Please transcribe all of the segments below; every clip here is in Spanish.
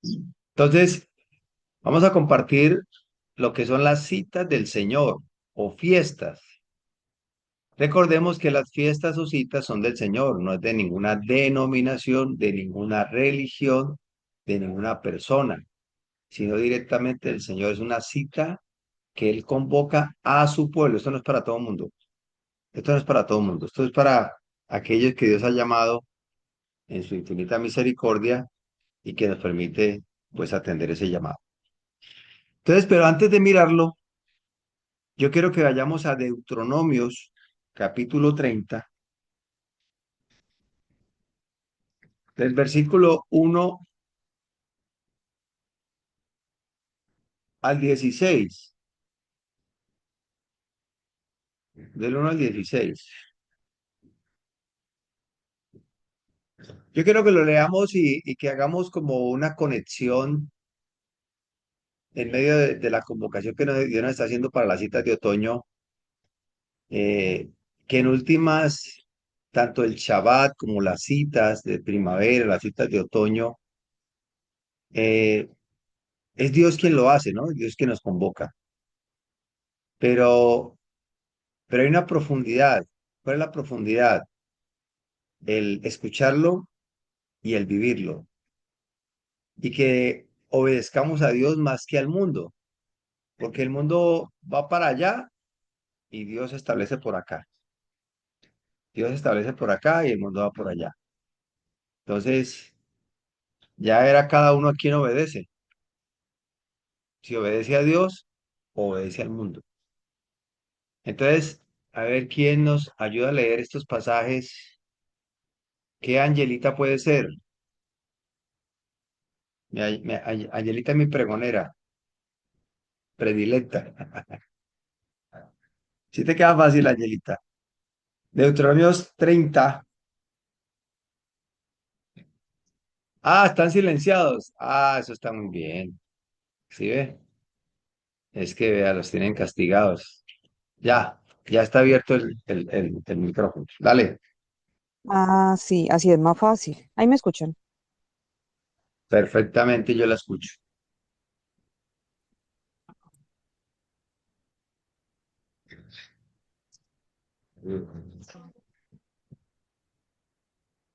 Entonces, vamos a compartir lo que son las citas del Señor o fiestas. Recordemos que las fiestas o citas son del Señor, no es de ninguna denominación, de ninguna religión, de ninguna persona, sino directamente del Señor. Es una cita que Él convoca a su pueblo. Esto no es para todo el mundo. Esto no es para todo el mundo. Esto es para aquellos que Dios ha llamado en su infinita misericordia y que nos permite, pues, atender ese llamado. Entonces, pero antes de mirarlo, yo quiero que vayamos a Deuteronomios, capítulo 30, del versículo 1 al 16. Del 1 al 16. Yo quiero que lo leamos y que hagamos como una conexión en medio de la convocación que Dios nos está haciendo para las citas de otoño, que en últimas, tanto el Shabbat como las citas de primavera, las citas de otoño, eh, es Dios quien lo hace, ¿no? Dios quien nos convoca. Pero, pero hay una profundidad. ¿Cuál es la profundidad? El escucharlo y el vivirlo. Y que obedezcamos a Dios más que al mundo, porque el mundo va para allá y Dios establece por acá. Dios establece por acá y el mundo va por allá. Entonces, ya era cada uno a quien obedece. Si obedece a Dios, obedece al mundo. Entonces, a ver quién nos ayuda a leer estos pasajes. ¿Qué Angelita puede ser? Angelita es mi pregonera, predilecta. Si te queda fácil, Angelita. Deuteronomios 30. Ah, están silenciados. Ah, eso está muy bien. ¿Sí ve? Es que vea, los tienen castigados. Ya está abierto el micrófono. Dale, Ah, sí, así es más fácil. Ahí me escuchan. perfectamente yo la escucho.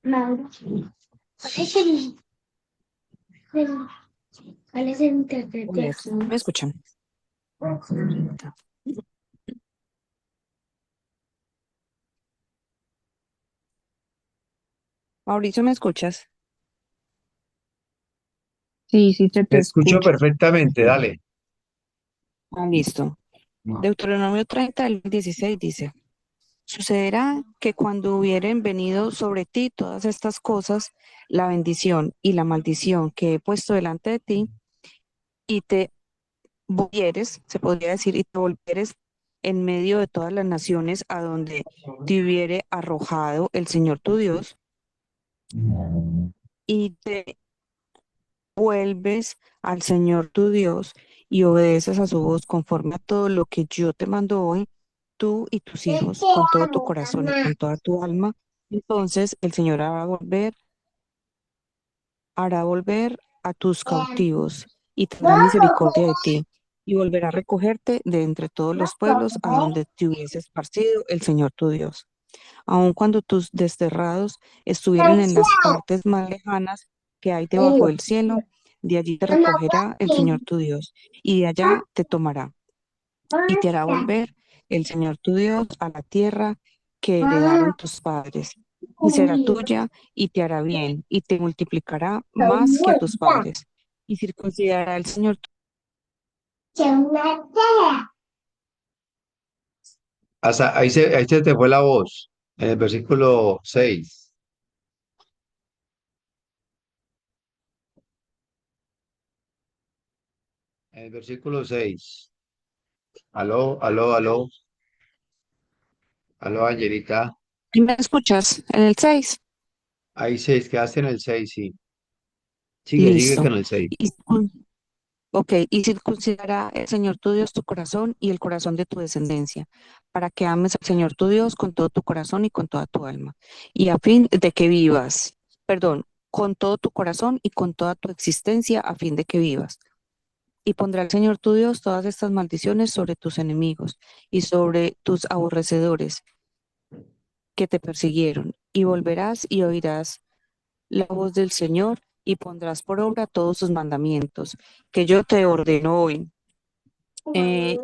Mauro, ¿cuál es el intérprete aquí? Me escuchan. Ahorita. Mauricio, ¿me escuchas? Sí, sí, se Te te escucho escucha. perfectamente, dale. Ah, listo. Deuteronomio 30, el 16 dice, sucederá que cuando hubieren venido sobre ti todas estas cosas, la bendición y la maldición que he puesto delante de ti, y te volvieres, se podría decir, y te volvieres en medio de todas las naciones a donde te hubiere arrojado el Señor tu Dios, y te vuelves al Señor tu Dios y obedeces a su voz conforme a todo lo que yo te mando hoy, tú y tus hijos, con todo tu corazón y con toda tu alma, entonces el Señor hará volver a tus cautivos y tendrá misericordia de ti y volverá a recogerte de entre todos los pueblos a donde te hubiese esparcido el Señor tu Dios. Aun cuando tus desterrados estuvieren en las partes más lejanas que hay debajo del cielo, de allí te recogerá el Señor tu Dios, y de allá te tomará, y te hará volver el Señor tu Dios a la tierra que heredaron tus padres, y será tuya, y te hará bien, y te multiplicará más que a tus padres, y circuncidará el Señor Ahí se te fue la voz. En el versículo 6. En el versículo 6. Aló, aló, aló, aló, Angelita. ¿Y me escuchas? En el 6. Ahí 6, quedaste en el 6, sí. Sigue Listo. con el 6. Y, ok, y circuncidará el Señor tu Dios tu corazón y el corazón de tu descendencia, para que ames al Señor tu Dios con todo tu corazón y con toda tu alma, y a fin de que vivas, perdón, con todo tu corazón y con toda tu existencia a fin de que vivas. Y pondrá el Señor tu Dios todas estas maldiciones sobre tus enemigos y sobre tus aborrecedores que te persiguieron. Y volverás y oirás la voz del Señor y pondrás por obra todos sus mandamientos que yo te ordeno hoy. Eh,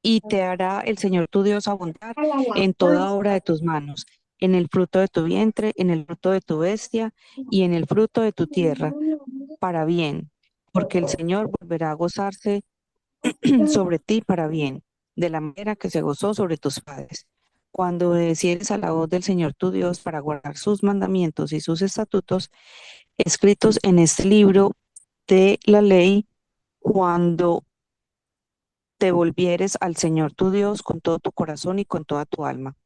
y te hará el Señor tu Dios abundar en toda obra de tus manos, en el fruto de tu vientre, en el fruto de tu bestia y en el fruto de tu tierra, para bien, porque el Señor volverá a gozarse sobre ti para bien, de la manera que se gozó sobre tus padres. Cuando obedecieres a la voz del Señor tu Dios para guardar sus mandamientos y sus estatutos escritos en este libro de la ley, cuando te volvieres al Señor tu Dios con todo tu corazón y con toda tu alma,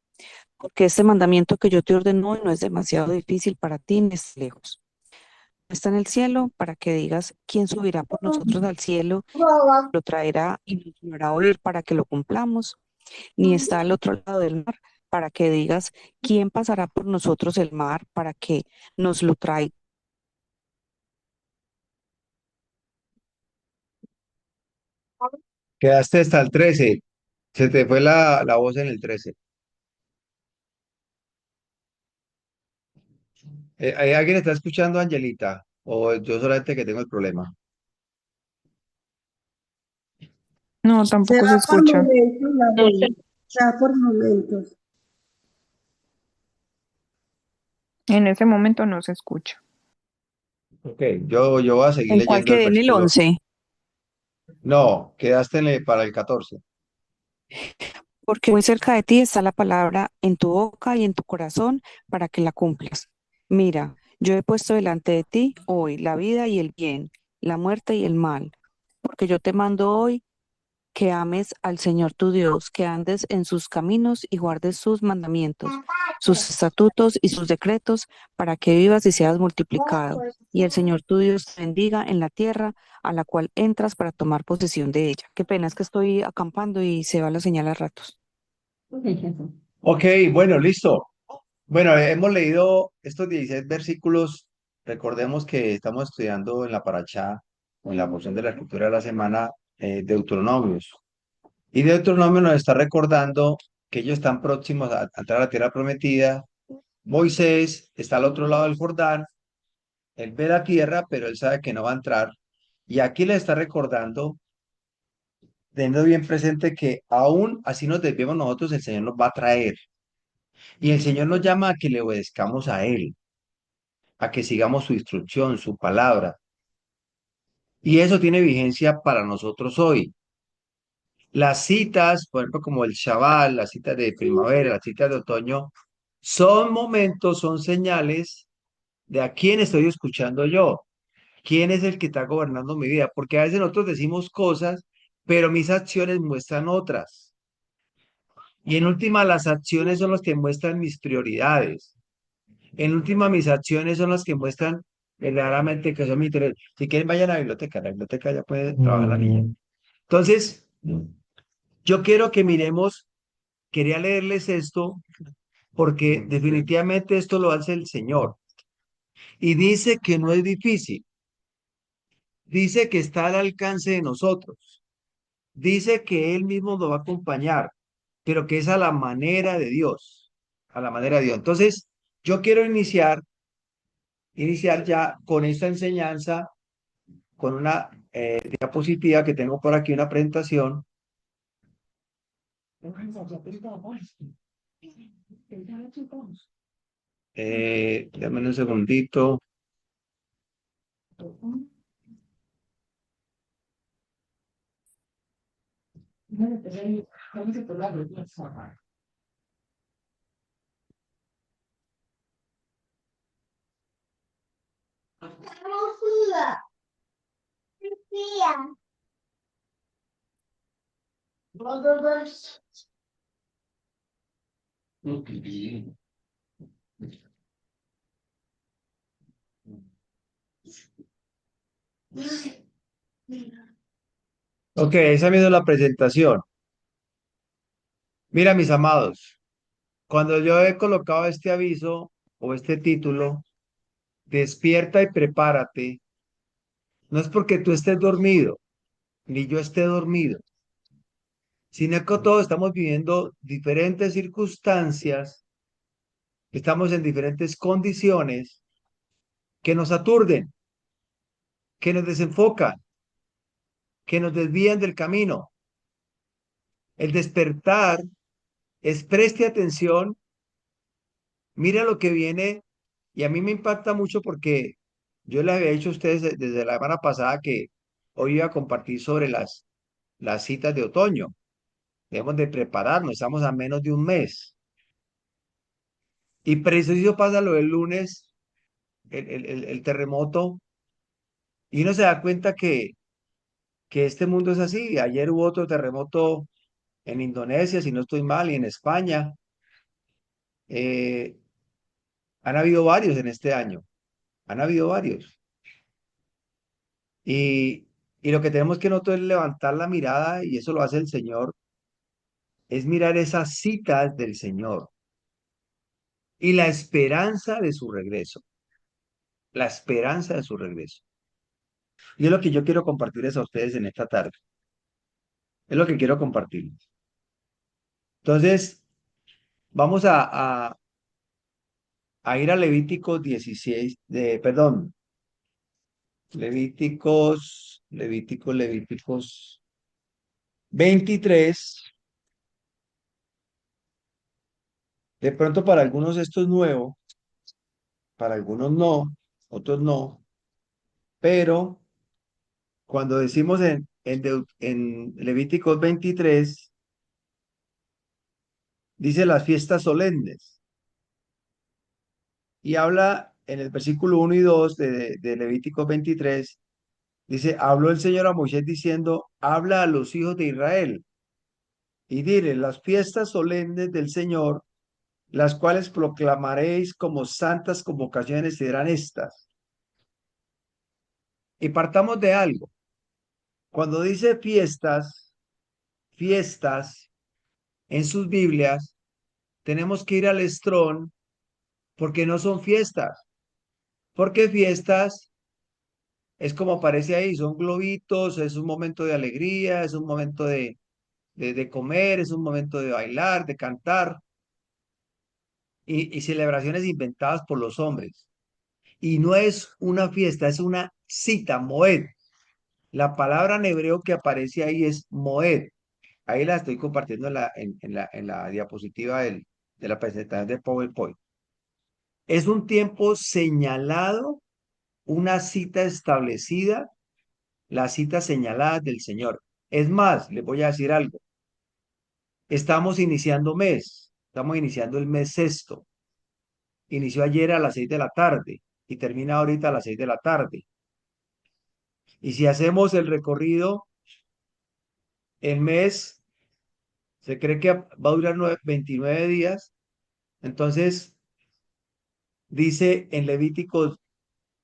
porque este mandamiento que yo te ordeno hoy no es demasiado difícil para ti ni es lejos. Está en el cielo para que digas, ¿quién subirá por nosotros al cielo? Lo traerá y nos hará oír para que lo cumplamos. Ni está al otro lado del mar para que digas, ¿quién pasará por nosotros el mar para que nos lo traiga? Quedaste hasta el 13. Se te fue la voz en el 13. ¿Hay alguien está escuchando, Angelita? ¿O yo solamente que tengo el problema? No, Se tampoco se va por escucha. momentos, la voz se va por momentos. En ese momento no se escucha. Ok, yo voy a seguir ¿En cuál leyendo el quedé? En el versículo. 11. No, quedaste para el 14. Porque muy cerca de ti está la palabra en tu boca y en tu corazón para que la cumplas. Mira, yo he puesto delante de ti hoy la vida y el bien, la muerte y el mal, porque yo te mando hoy que ames al Señor tu Dios, que andes en sus caminos y guardes sus mandamientos, sus estatutos y sus decretos, para que vivas y seas multiplicado. Y el Señor tu Dios te bendiga en la tierra a la cual entras para tomar posesión de ella. Qué pena, es que estoy acampando y se va la señal a ratos. Ok, bueno, listo. Bueno, hemos leído estos 16 versículos. Recordemos que estamos estudiando en la Parashá, o en la porción de la escritura de la semana, Deuteronomios. Y Deuteronomio nos está recordando que ellos están próximos a entrar a la tierra prometida. Moisés está al otro lado del Jordán. Él ve la tierra, pero él sabe que no va a entrar. Y aquí le está recordando, teniendo bien presente que aún así nos desviemos nosotros, el Señor nos va a traer. Y el Señor nos llama a que le obedezcamos a Él, a que sigamos su instrucción, su palabra. Y eso tiene vigencia para nosotros hoy. Las citas, por ejemplo, como el Shabbat, las citas de primavera, las citas de otoño, son momentos, son señales de a quién estoy escuchando yo, quién es el que está gobernando mi vida, porque a veces nosotros decimos cosas, pero mis acciones muestran otras. Y en última, las acciones son las que muestran mis prioridades. En última, mis acciones son las que muestran verdaderamente que son mi interés. Si quieren, vayan a la biblioteca ya puede trabajar la niña. Entonces, yo quiero que miremos, quería leerles esto porque definitivamente esto lo hace el Señor. Y dice que no es difícil, dice que está al alcance de nosotros, dice que Él mismo nos va a acompañar, pero que es a la manera de Dios, a la manera de Dios. Entonces, yo quiero iniciar ya con esta enseñanza, con una diapositiva que tengo por aquí, una presentación. Dame un segundito. Ok, esa ha sido la presentación. Mira, mis amados, cuando yo he colocado este aviso o este título, despierta y prepárate, no es porque tú estés dormido, ni yo esté dormido, sino que todos estamos viviendo diferentes circunstancias, estamos en diferentes condiciones que nos aturden, que nos desenfocan, que nos desvían del camino. El despertar es preste atención, mira lo que viene, y a mí me impacta mucho porque yo les había dicho a ustedes desde la semana pasada que hoy iba a compartir sobre las citas de otoño. Debemos de prepararnos, estamos a menos de un mes. Y preciso pasa lo del lunes, el terremoto, y uno se da cuenta que este mundo es así. Ayer hubo otro terremoto en Indonesia, si no estoy mal, y en España. Eh, Han habido varios en este año, han habido varios. Y lo que tenemos que nosotros es levantar la mirada, y eso lo hace el Señor, es mirar esas citas del Señor y la esperanza de su regreso, la esperanza de su regreso. Y es lo que yo quiero compartirles a ustedes en esta tarde, es lo que quiero compartir. Entonces, vamos a ir a Levíticos 16, Levíticos 23. De pronto para algunos esto es nuevo, para algunos no, otros no, pero cuando decimos en Levíticos 23, dice las fiestas solemnes, y habla en el versículo 1 y 2 de Levíticos 23, dice, habló el Señor a Moisés diciendo, habla a los hijos de Israel y dile, las fiestas solemnes del Señor, las cuales proclamaréis como santas convocaciones, serán estas. Y partamos de algo. Cuando dice fiestas, fiestas en sus Biblias, tenemos que ir al Strong porque no son fiestas. Porque fiestas es como aparece ahí, son globitos, es un momento de alegría, es un momento de comer, es un momento de bailar, de cantar y celebraciones inventadas por los hombres. Y no es una fiesta, es una cita, moed. La palabra en hebreo que aparece ahí es moed. Ahí la estoy compartiendo en la diapositiva de la presentación de PowerPoint. Es un tiempo señalado, una cita establecida, la cita señalada del Señor. Es más, les voy a decir algo. Estamos iniciando mes, estamos iniciando el mes sexto. Inició ayer a las 6 de la tarde y termina ahorita a las 6 de la tarde. Y si hacemos el recorrido, el mes se cree que va a durar 29 días. Entonces, dice en Levíticos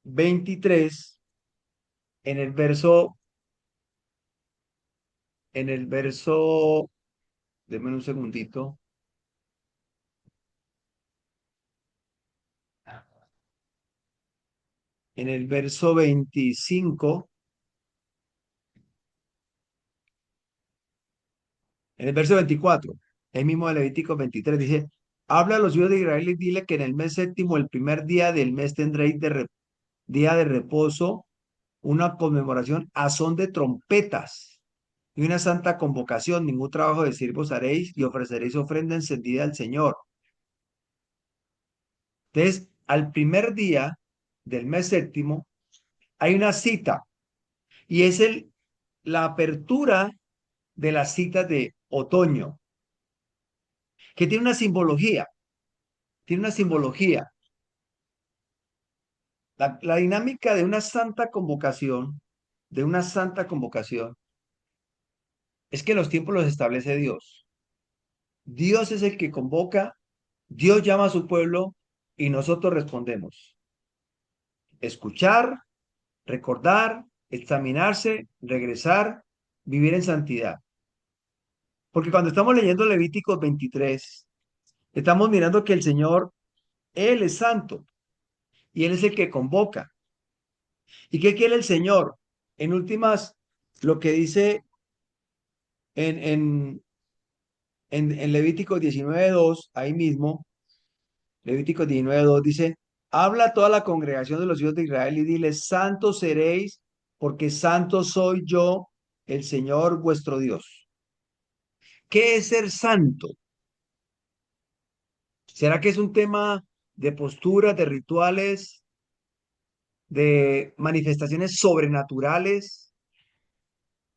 23, en el verso, denme un segundito, en el verso 25, en el verso 24, el mismo de Levíticos 23, dice, habla a los hijos de Israel y dile que en el mes séptimo, el primer día del mes, tendréis día de reposo, una conmemoración a son de trompetas y una santa convocación. Ningún trabajo de siervos haréis y ofreceréis ofrenda encendida al Señor. Entonces, al primer día del mes séptimo hay una cita y es la apertura de las citas de otoño, que tiene una simbología, tiene una simbología. La dinámica de una santa convocación, es que los tiempos los establece Dios. Dios es el que convoca, Dios llama a su pueblo y nosotros respondemos. Escuchar, recordar, examinarse, regresar, vivir en santidad. Porque cuando estamos leyendo Levíticos 23, estamos mirando que el Señor, Él es santo y Él es el que convoca. ¿Y qué quiere el Señor? En últimas, lo que dice en, en, en Levítico 19:2, ahí mismo, Levítico 19:2 dice, habla a toda la congregación de los hijos de Israel y diles, santos seréis, porque santo soy yo, el Señor vuestro Dios. ¿Qué es ser santo? ¿Será que es un tema de posturas, de rituales, de manifestaciones sobrenaturales?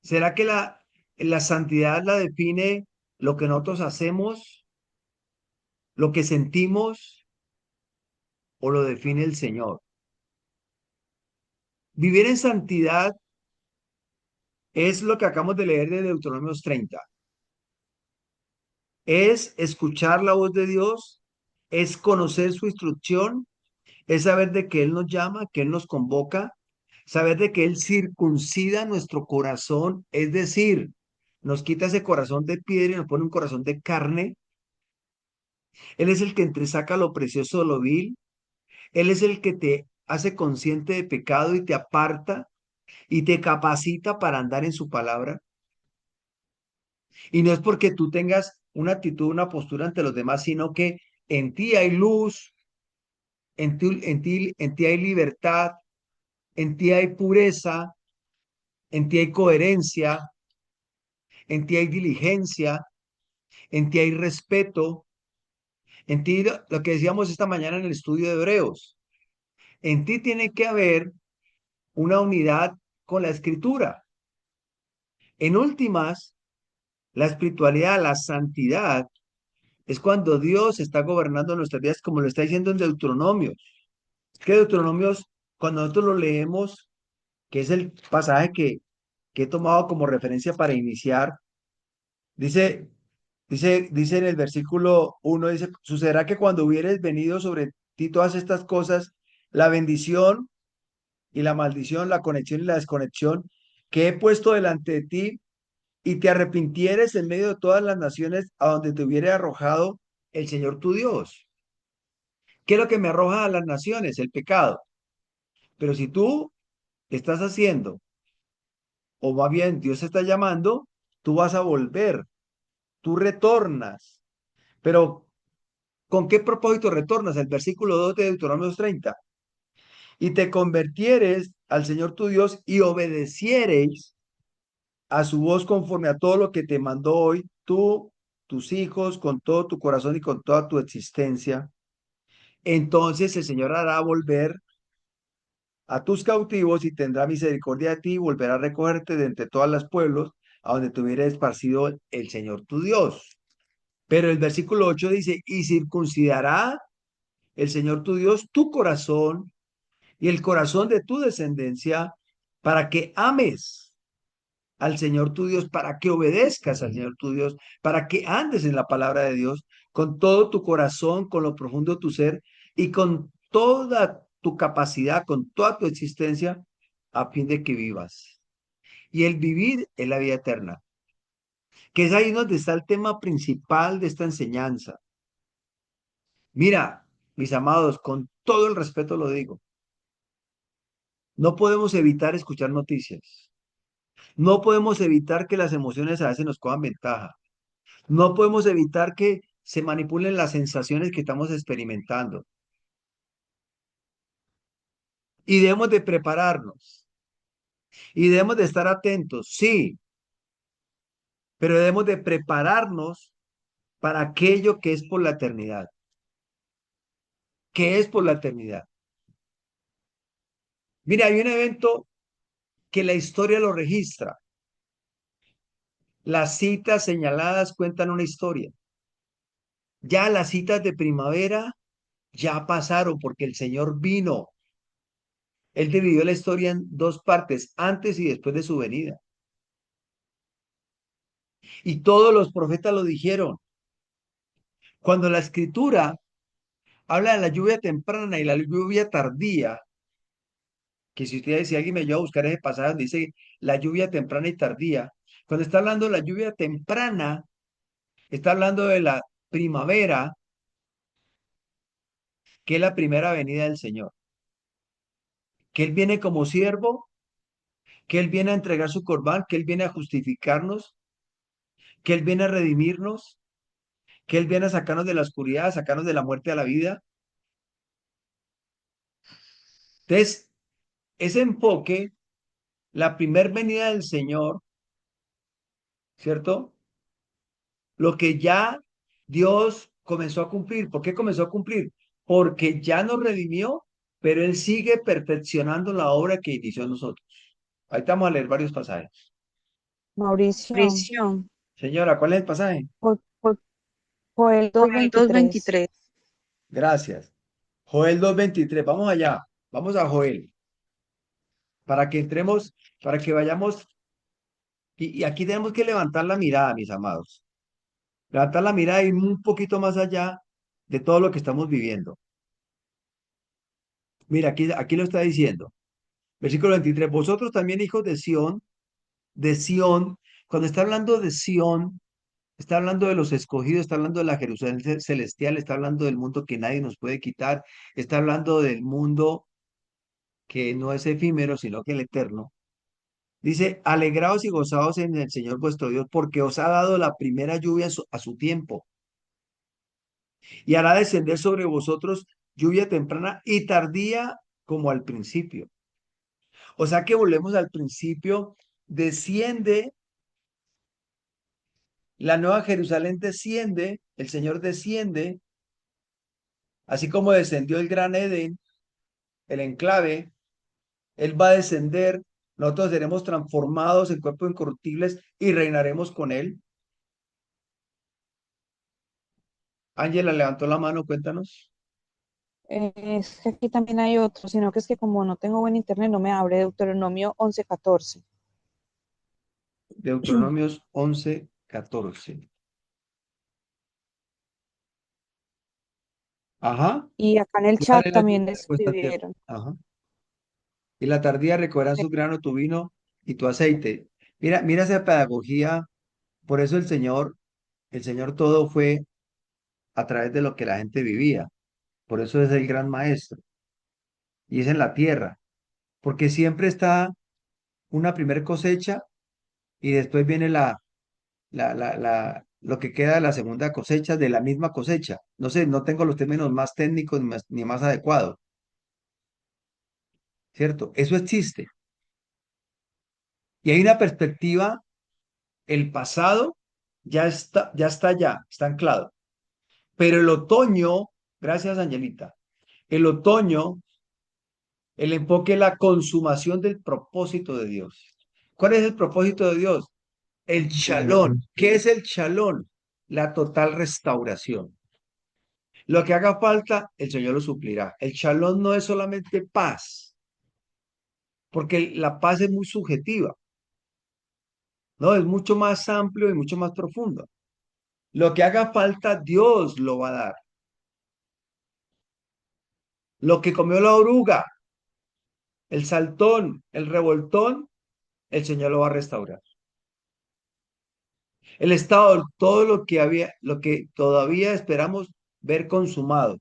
¿Será que la santidad la define lo que nosotros hacemos, lo que sentimos, o lo define el Señor? Vivir en santidad es lo que acabamos de leer de Deuteronomios 30. Es escuchar la voz de Dios, es conocer su instrucción, es saber de que Él nos llama, que Él nos convoca, saber de que Él circuncida nuestro corazón, es decir, nos quita ese corazón de piedra y nos pone un corazón de carne. Él es el que entresaca lo precioso de lo vil. Él es el que te hace consciente de pecado y te aparta y te capacita para andar en su palabra. Y no es porque tú tengas una actitud, una postura ante los demás, sino que en ti hay luz, en ti hay libertad, en ti hay pureza, en ti hay coherencia, en ti hay diligencia, en ti hay respeto, en ti lo que decíamos esta mañana en el estudio de Hebreos, en ti tiene que haber una unidad con la escritura. En últimas, la espiritualidad, la santidad, es cuando Dios está gobernando nuestras vidas, como lo está diciendo en Deuteronomio. Es que Deuteronomios, cuando nosotros lo leemos, que es el pasaje que he tomado como referencia para iniciar, dice, dice en el versículo 1, dice, sucederá que cuando hubieres venido sobre ti todas estas cosas, la bendición y la maldición, la conexión y la desconexión que he puesto delante de ti, y te arrepintieres en medio de todas las naciones a donde te hubiere arrojado el Señor tu Dios. ¿Qué es lo que me arroja a las naciones? El pecado. Pero si tú estás haciendo, o más bien Dios te está llamando, tú vas a volver, tú retornas. Pero ¿con qué propósito retornas? El versículo 2 de Deuteronomio 30. Y te convirtieres al Señor tu Dios y obedeciereis a su voz conforme a todo lo que te mandó hoy, tú, tus hijos, con todo tu corazón y con toda tu existencia. Entonces el Señor hará volver a tus cautivos y tendrá misericordia de ti y volverá a recogerte de entre todas las pueblos a donde te hubiera esparcido el Señor tu Dios. Pero el versículo 8 dice, y circuncidará el Señor tu Dios tu corazón y el corazón de tu descendencia para que ames al Señor tu Dios, para que obedezcas al Señor tu Dios, para que andes en la palabra de Dios con todo tu corazón, con lo profundo de tu ser y con toda tu capacidad, con toda tu existencia, a fin de que vivas. Y el vivir es la vida eterna, que es ahí donde está el tema principal de esta enseñanza. Mira, mis amados, con todo el respeto lo digo, no podemos evitar escuchar noticias. No podemos evitar que las emociones a veces nos cojan ventaja. No podemos evitar que se manipulen las sensaciones que estamos experimentando. Y debemos de prepararnos. Y debemos de estar atentos, sí, pero debemos de prepararnos para aquello que es por la eternidad. ¿Qué es por la eternidad? Mira, hay un evento que la historia lo registra. Las citas señaladas cuentan una historia. Ya las citas de primavera ya pasaron porque el Señor vino. Él dividió la historia en dos partes, antes y después de su venida. Y todos los profetas lo dijeron. Cuando la escritura habla de la lluvia temprana y la lluvia tardía, que si alguien me ayuda a buscar ese pasaje donde dice la lluvia temprana y tardía, cuando está hablando de la lluvia temprana, está hablando de la primavera, que es la primera venida del Señor. que Él viene como siervo, que Él viene a entregar su corbán, que Él viene a justificarnos, que Él viene a redimirnos, que Él viene a sacarnos de la oscuridad, a sacarnos de la muerte a la vida. Entonces, ese enfoque, la primer venida del Señor, ¿cierto? Lo que ya Dios comenzó a cumplir. ¿Por qué comenzó a cumplir? Porque ya nos redimió, pero Él sigue perfeccionando la obra que inició en nosotros. Ahí estamos a leer varios pasajes. Mauricio, Mauricio. Señora, ¿cuál es el pasaje? Joel Joel 2:23. 2:23. Gracias. Joel 2:23. Vamos allá. Vamos a Joel. Para que entremos, para que vayamos. Y aquí tenemos que levantar la mirada, mis amados. Levantar la mirada y ir un poquito más allá de todo lo que estamos viviendo. Mira, aquí lo está diciendo. Versículo 23. Vosotros también, hijos de Sión, cuando está hablando de Sión, está hablando de los escogidos, está hablando de la Jerusalén celestial, está hablando del mundo que nadie nos puede quitar, está hablando del mundo que no es efímero, sino que el eterno. Dice, alegraos y gozaos en el Señor vuestro Dios, porque os ha dado la primera lluvia a su tiempo, y hará descender sobre vosotros lluvia temprana y tardía como al principio. O sea que volvemos al principio, desciende, la nueva Jerusalén desciende, el Señor desciende, así como descendió el gran Edén, el enclave, Él va a descender, nosotros seremos transformados en cuerpos incorruptibles y reinaremos con Él. Ángela levantó la mano, cuéntanos. Es que aquí también hay otro, sino que es que como no tengo buen internet, no me abre Deuteronomio 11:14. Deuteronomios 11:14. Ajá. Y acá en el Y chat dale la también lluvia le de vuestra tierra. escribieron. Ajá. Y la tardía recogerán su grano, tu vino y tu aceite. Mira, mira esa pedagogía. Por eso el Señor todo fue a través de lo que la gente vivía. Por eso es el gran maestro. Y es en la tierra. Porque siempre está una primer cosecha y después viene lo que queda de la segunda cosecha de la misma cosecha. No sé, no tengo los términos más técnicos ni más adecuados, ¿cierto? Eso existe. Y hay una perspectiva, el pasado ya está anclado. Pero el otoño, gracias Angelita, el otoño, el enfoque es la consumación del propósito de Dios. ¿Cuál es el propósito de Dios? El shalom. ¿Qué es el shalom? La total restauración. Lo que haga falta, el Señor lo suplirá. El shalom no es solamente paz, porque la paz es muy subjetiva, ¿no? Es mucho más amplio y mucho más profundo. Lo que haga falta, Dios lo va a dar. Lo que comió la oruga, el saltón, el revoltón, el Señor lo va a restaurar. El estado, todo lo que todavía esperamos ver consumado,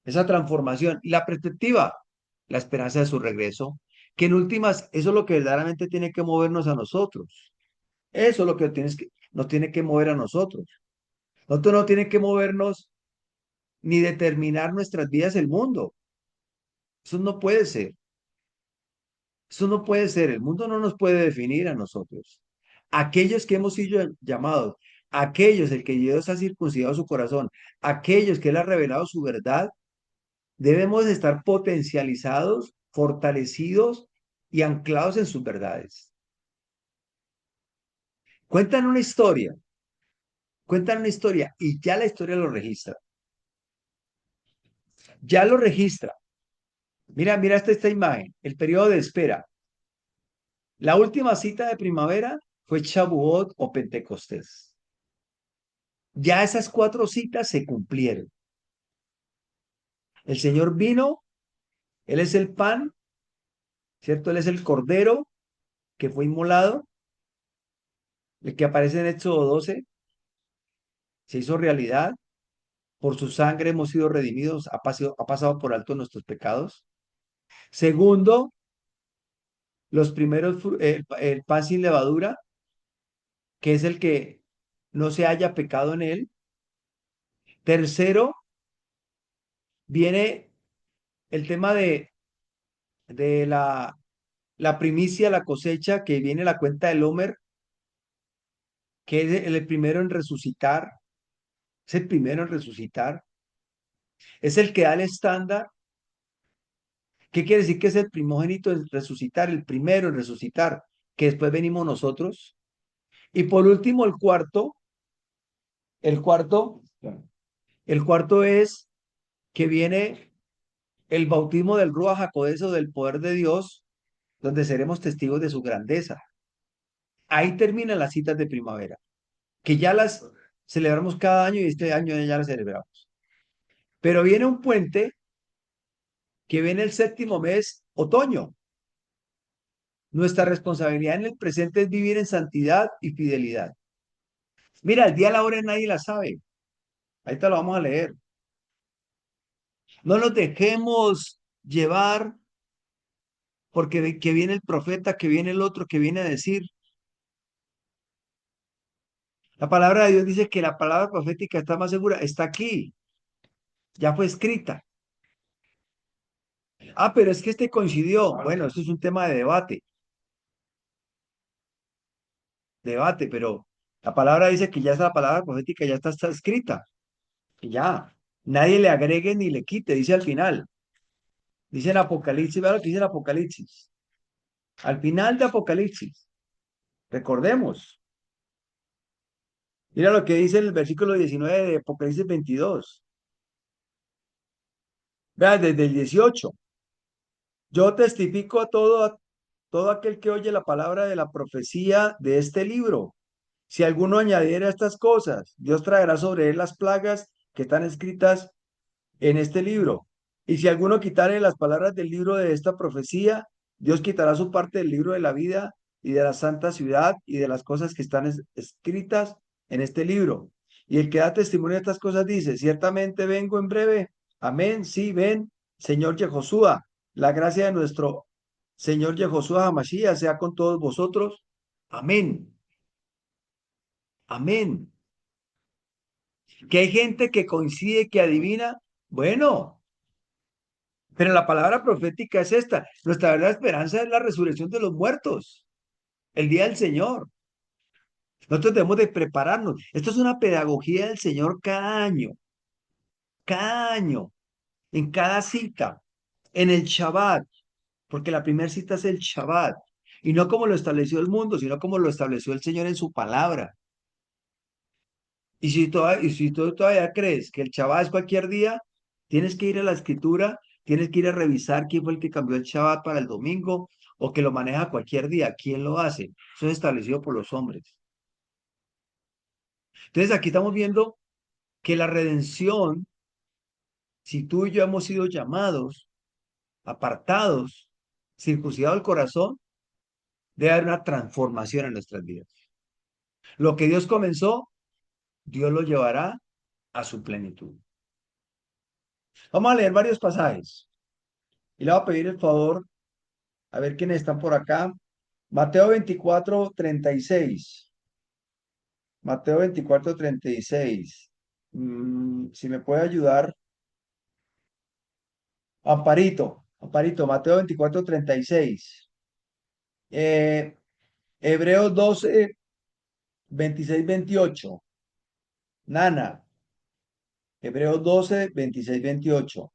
esa transformación y la perspectiva, la esperanza de su regreso, que en últimas, eso es lo que verdaderamente tiene que movernos a nosotros. Eso es lo que nos tiene que mover a nosotros. Nosotros no tiene que movernos ni determinar nuestras vidas el mundo. Eso no puede ser. Eso no puede ser. El mundo no nos puede definir a nosotros. Aquellos que hemos sido llamados, aquellos el que Dios ha circuncidado su corazón, aquellos que Él ha revelado su verdad, debemos estar potencializados, fortalecidos y anclados en sus verdades. Cuentan una historia, cuentan una historia y ya la historia lo registra. Ya lo registra. Mira, mira esta imagen, el periodo de espera. La última cita de primavera fue Shavuot o Pentecostés. Ya esas 4 citas se cumplieron. El Señor vino, Él es el pan, ¿cierto? Él es el cordero que fue inmolado, el que aparece en Éxodo 12, se hizo realidad. Por su sangre hemos sido redimidos, ha pasado por alto nuestros pecados. Segundo, los primeros, el pan sin levadura, que es el que no se haya pecado en él. Tercero, viene el tema de la primicia, la cosecha, que viene la cuenta del Homer, que es el primero en resucitar, es el primero en resucitar, es el que da el estándar. ¿Qué quiere decir que es el primogénito en resucitar, el primero en resucitar, que después venimos nosotros? Y por último, el cuarto, el cuarto es que viene el bautismo del Ruach HaKodesh o del poder de Dios, donde seremos testigos de su grandeza. Ahí terminan las citas de primavera, que ya las celebramos cada año y este año ya las celebramos. Pero viene un puente que viene el séptimo mes, otoño. Nuestra responsabilidad en el presente es vivir en santidad y fidelidad. Mira, el día, la hora nadie la sabe. Ahí te lo vamos a leer. No nos dejemos llevar porque que viene el profeta, que viene el otro, que viene a decir. La palabra de Dios dice que la palabra profética está más segura. Está aquí. Ya fue escrita. Ah, pero es que este coincidió. Bueno, eso es un tema de debate. Debate, pero la palabra dice que ya esa palabra profética ya está escrita. Y ya. Nadie le agregue ni le quite, dice al final. Dice en Apocalipsis, vea lo que dice en Apocalipsis. Al final de Apocalipsis, recordemos. Mira lo que dice el versículo 19 de Apocalipsis 22. Vea, desde el 18. Yo testifico a todo aquel que oye la palabra de la profecía de este libro. Si alguno añadiera estas cosas, Dios traerá sobre él las plagas que están escritas en este libro. Y si alguno quitare las palabras del libro de esta profecía, Dios quitará su parte del libro de la vida y de la santa ciudad y de las cosas que están escritas en este libro. Y el que da testimonio de estas cosas dice, ciertamente vengo en breve. Amén. Sí, ven, Señor Yehoshua. La gracia de nuestro Señor Yehoshua Hamashiach sea con todos vosotros. Amén. Amén. Que hay gente que coincide, que adivina. Bueno, pero la palabra profética es esta. Nuestra verdadera esperanza es la resurrección de los muertos, el día del Señor. Nosotros debemos de prepararnos. Esto es una pedagogía del Señor cada año, en cada cita, en el Shabbat, porque la primera cita es el Shabbat, y no como lo estableció el mundo, sino como lo estableció el Señor en su palabra. Y si tú todavía crees que el Shabbat es cualquier día, tienes que ir a la escritura, tienes que ir a revisar quién fue el que cambió el Shabbat para el domingo o que lo maneja cualquier día, quién lo hace. Eso es establecido por los hombres. Entonces aquí estamos viendo que la redención, si tú y yo hemos sido llamados, apartados, circuncidado el corazón, debe haber una transformación en nuestras vidas. Lo que Dios comenzó, Dios lo llevará a su plenitud. Vamos a leer varios pasajes y le voy a pedir el favor a ver quiénes están por acá. Mateo 24:36. Mateo 24:36. Si me puede ayudar. Amparito, Amparito, Mateo 24:36. Eh, Hebreos 12:26-28. Nana, Hebreos 12:26-28.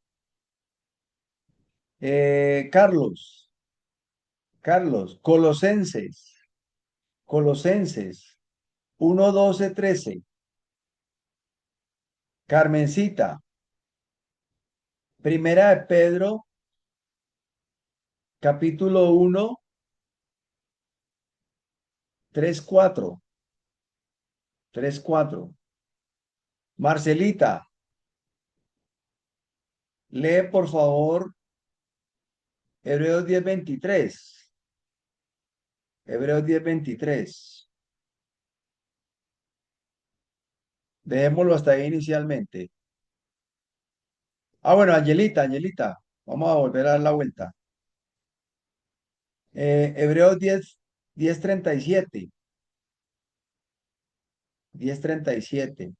Carlos, Colosenses 1:12-13. Carmencita, Primera de Pedro, capítulo 1, 3:4. 3:4. Marcelita, lee por favor Hebreos 10:23. Hebreos 10:23. Dejémoslo hasta ahí inicialmente. Ah, bueno, Angelita, vamos a volver a dar la vuelta. Hebreos 10:37. 10:37.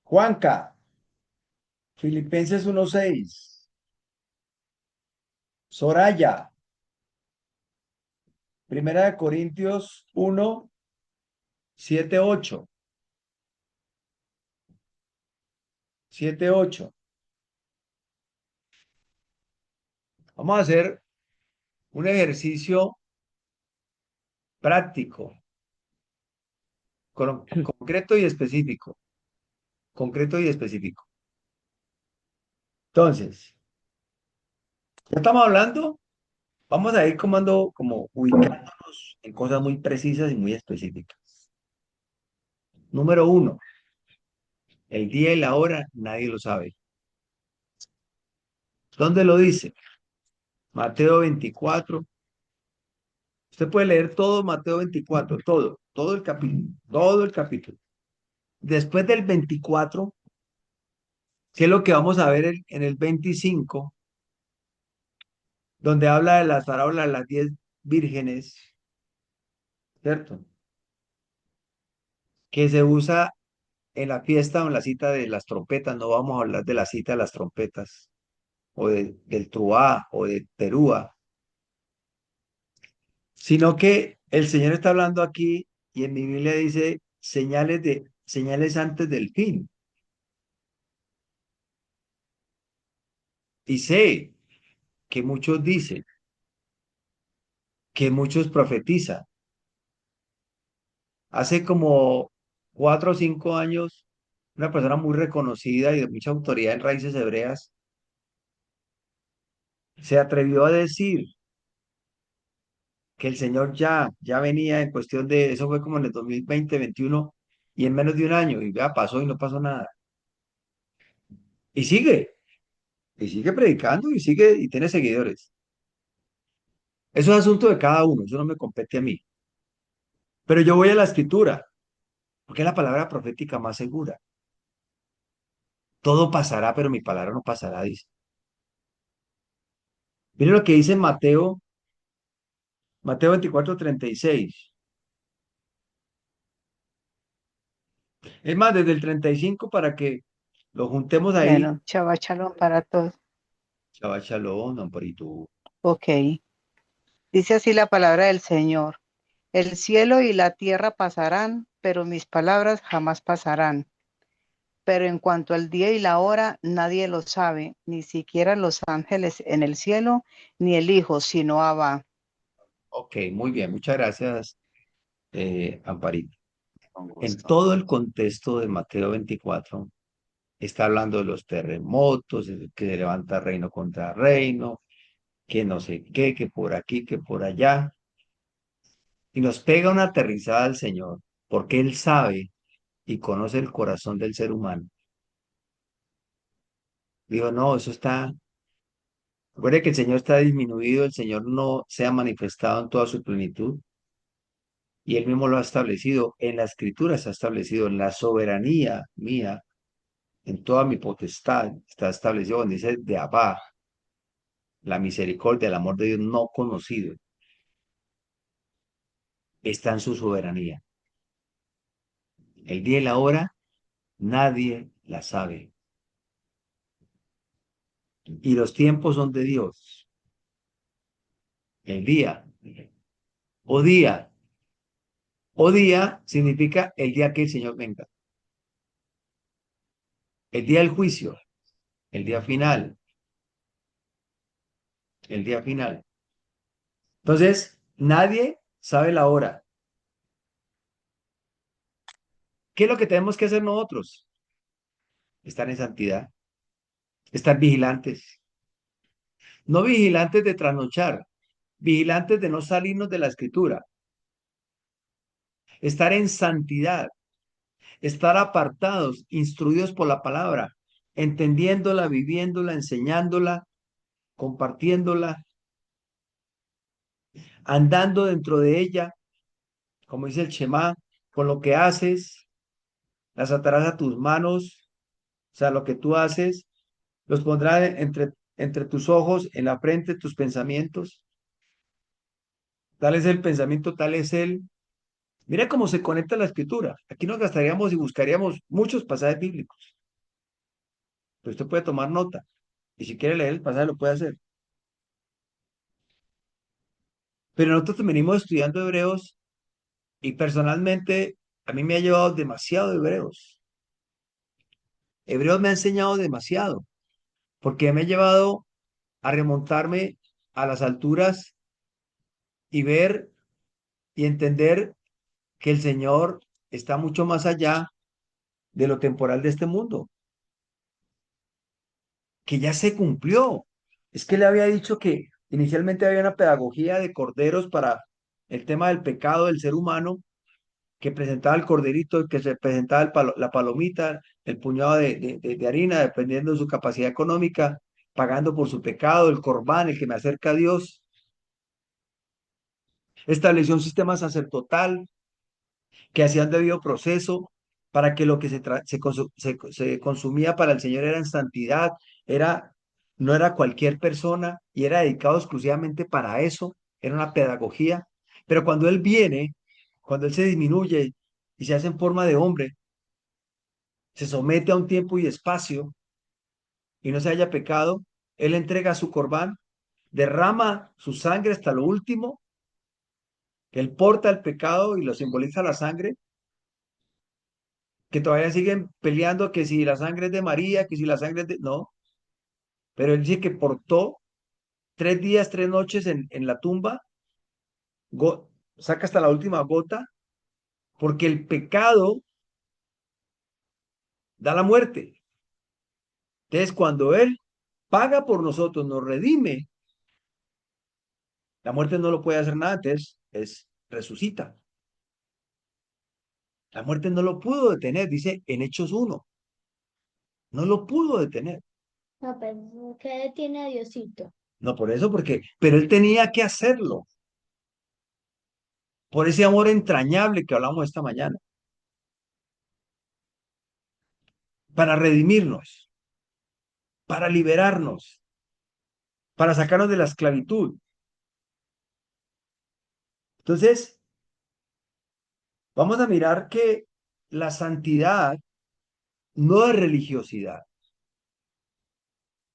Juanca, Filipenses 1:6. Soraya, Primera de Corintios 1:7-8. 7:8. Vamos a hacer un ejercicio práctico, concreto y específico. Concreto y específico. Entonces, ya estamos hablando, vamos a ir como ubicándonos en cosas muy precisas y muy específicas. Número 1, el día y la hora nadie lo sabe. ¿Dónde lo dice? Mateo 24. Usted puede leer todo Mateo 24, todo el capítulo, todo el capítulo. Después del 24, ¿qué es lo que vamos a ver en el 25? Donde habla de las parábolas de las 10 vírgenes, ¿cierto? Que se usa en la fiesta o en la cita de las trompetas. No vamos a hablar de la cita de las trompetas, o del truá, o de terúa, sino que el Señor está hablando aquí y en mi Biblia dice señales antes del fin. Y sé que muchos dicen, que muchos profetizan. Hace como 4 o 5 años, una persona muy reconocida y de mucha autoridad en raíces hebreas se atrevió a decir que el Señor ya venía en cuestión de, eso fue como en el 2020, 2021, y en menos de un año, y ya pasó y no pasó nada. Y sigue predicando y sigue y tiene seguidores. Eso es asunto de cada uno, eso no me compete a mí. Pero yo voy a la escritura, porque es la palabra profética más segura. Todo pasará, pero mi palabra no pasará, dice. Mire lo que dice Mateo 24:36. Es más, desde el 35 para que lo juntemos ahí. Bueno, Shabbat Shalom para todos. Shabbat Shalom, Amparito. Ok. Dice así la palabra del Señor. El cielo y la tierra pasarán, pero mis palabras jamás pasarán. Pero en cuanto al día y la hora, nadie lo sabe, ni siquiera los ángeles en el cielo, ni el Hijo, sino Abba. Ok, muy bien, muchas gracias, Amparito. Con En gusto. todo el contexto de Mateo 24, está hablando de los terremotos, de que se levanta reino contra reino, que no sé qué, que por aquí, que por allá. Y nos pega una aterrizada al Señor, porque Él sabe y conoce el corazón del ser humano. Digo, no, eso está. Recuerde que el Señor está disminuido, el Señor no se ha manifestado en toda su plenitud y Él mismo lo ha establecido. En la Escritura está establecido, en la soberanía mía, en toda mi potestad, está establecido, donde dice de Abba, la misericordia, el amor de Dios no conocido, está en su soberanía. El día y la hora, nadie la sabe. Y los tiempos son de Dios. El día, o día, o día significa el día que el Señor venga. El día del juicio, el día final, el día final. Entonces, nadie sabe la hora. ¿Qué es lo que tenemos que hacer nosotros? Estar en santidad, estar vigilantes. No vigilantes de trasnochar, vigilantes de no salirnos de la escritura. Estar en santidad, estar apartados, instruidos por la palabra, entendiéndola, viviéndola, enseñándola, compartiéndola, andando dentro de ella, como dice el Shema, con lo que haces, las atarás a tus manos, o sea, lo que tú haces, los pondrás entre tus ojos, en la frente, tus pensamientos. Tal es el pensamiento, tal es el... Mira cómo se conecta la escritura. Aquí nos gastaríamos y buscaríamos muchos pasajes bíblicos. Pero usted puede tomar nota. Y si quiere leer el pasaje, lo puede hacer. Pero nosotros venimos estudiando Hebreos y personalmente a mí me ha llevado demasiado Hebreos. Hebreos me ha enseñado demasiado, porque me ha llevado a remontarme a las alturas y ver y entender que el Señor está mucho más allá de lo temporal de este mundo, que ya se cumplió. Es que le había dicho que inicialmente había una pedagogía de corderos para el tema del pecado del ser humano, que presentaba el corderito, que se presentaba la palomita, el puñado de harina, dependiendo de su capacidad económica, pagando por su pecado, el corbán, el que me acerca a Dios. Estableció un sistema sacerdotal que hacía un debido proceso para que lo que se consumía para el Señor era en santidad, era, no era cualquier persona y era dedicado exclusivamente para eso, era una pedagogía. Pero cuando Él viene, cuando Él se disminuye y se hace en forma de hombre, se somete a un tiempo y espacio y no se haya pecado, Él entrega su corbán, derrama su sangre hasta lo último, Él porta el pecado y lo simboliza la sangre, que todavía siguen peleando que si la sangre es de María, que si la sangre es de... No, pero Él dice que portó 3 días, 3 noches en la tumba, saca hasta la última gota, porque el pecado da la muerte. Entonces, cuando Él paga por nosotros, nos redime, la muerte no lo puede hacer nada, entonces resucita. La muerte no lo pudo detener, dice en Hechos 1. No lo pudo detener. No, pero ¿qué detiene a Diosito? No por eso, pero él tenía que hacerlo. Por ese amor entrañable que hablamos esta mañana. Para redimirnos, para liberarnos, para sacarnos de la esclavitud. Entonces, vamos a mirar que la santidad no es religiosidad.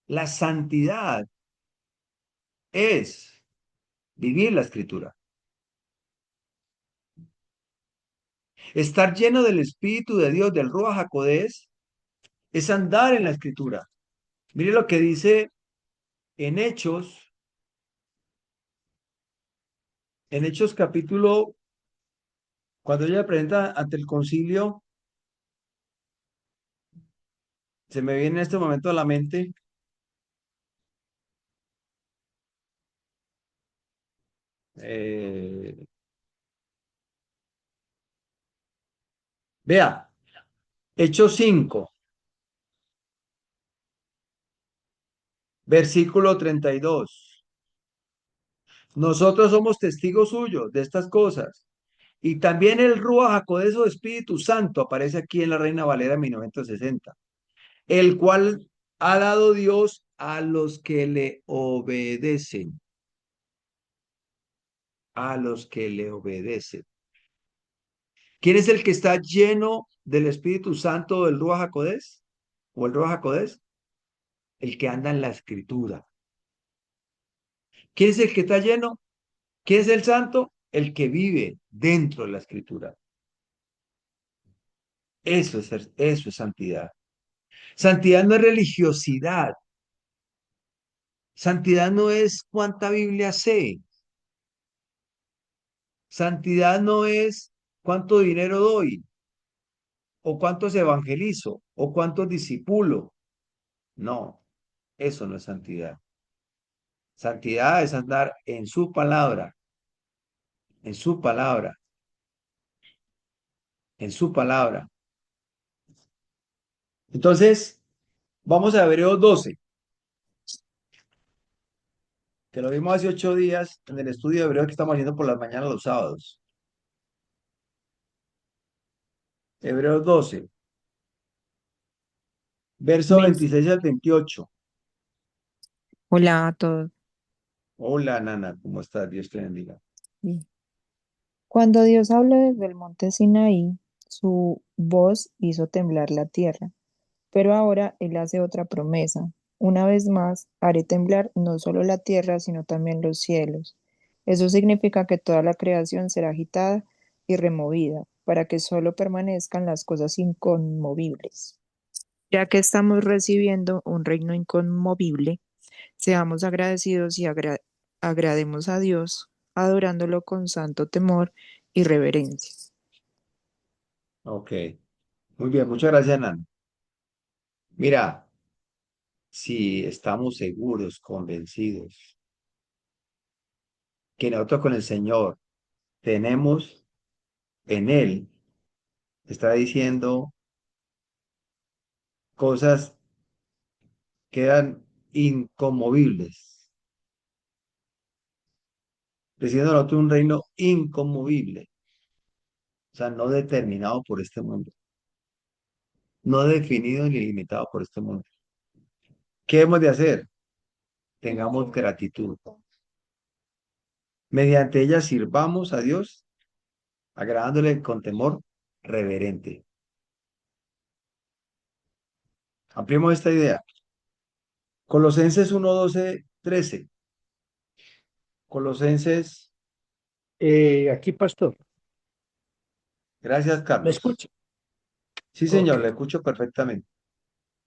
La santidad es vivir la escritura. Estar lleno del Espíritu de Dios, del Ruach HaKodesh, es andar en la escritura. Mire lo que dice en Hechos capítulo, cuando ella presenta ante el concilio, se me viene en este momento a la mente, eh, vea, Hechos 5, versículo 32. Nosotros somos testigos suyos de estas cosas. Y también el Ruach HaKodesh o Espíritu Santo aparece aquí en la Reina Valera 1960, el cual ha dado Dios a los que le obedecen. A los que le obedecen. ¿Quién es el que está lleno del Espíritu Santo del Ruach HaKodesh? ¿O el Ruach HaKodesh? El que anda en la Escritura. ¿Quién es el que está lleno? ¿Quién es el santo? El que vive dentro de la Escritura. Eso es santidad. Santidad no es religiosidad. Santidad no es cuánta Biblia sé. Santidad no es cuánto dinero doy, o cuántos evangelizo, o cuántos discipulo. No, eso no es santidad. Santidad es andar en su palabra, en su palabra, en su palabra. Entonces, vamos a Hebreos 12, que lo vimos hace 8 días en el estudio de Hebreos que estamos haciendo por las mañanas los sábados. Hebreos 12, verso Ven. 26 al 28. Hola a todos. Hola, Nana, ¿cómo estás? Dios te bendiga. Bien. Cuando Dios habló desde el monte Sinaí, su voz hizo temblar la tierra. Pero ahora Él hace otra promesa. Una vez más, haré temblar no solo la tierra, sino también los cielos. Eso significa que toda la creación será agitada y removida, para que solo permanezcan las cosas inconmovibles. Ya que estamos recibiendo un reino inconmovible, seamos agradecidos y agrademos a Dios, adorándolo con santo temor y reverencia. Ok, muy bien, muchas gracias, Nan. Mira, si estamos seguros, convencidos que nosotros con el Señor tenemos en Él, está diciendo cosas que eran inconmovibles, diciendo nosotros un reino inconmovible, o sea, no determinado por este mundo, no definido ni limitado por este mundo. ¿Qué hemos de hacer? Tengamos gratitud. Mediante ella sirvamos a Dios, agradándole con temor reverente. Ampliemos esta idea. Colosenses 1:12-13. Colosenses, Aquí, pastor, gracias, ¿me Carlos. escucha? Sí, Ok. señor, le escucho perfectamente.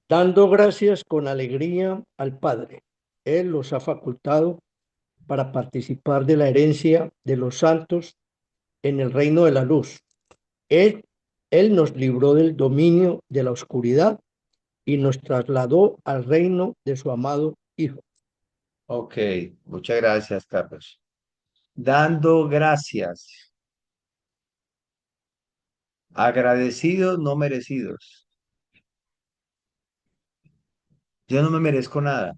Dando gracias con alegría al Padre. Él los ha facultado para participar de la herencia de los santos en el reino de la luz. Él, él nos libró del dominio de la oscuridad y nos trasladó al reino de su amado Hijo. Ok, muchas gracias, Carlos. Dando gracias, agradecidos, no merecidos. Yo no me merezco nada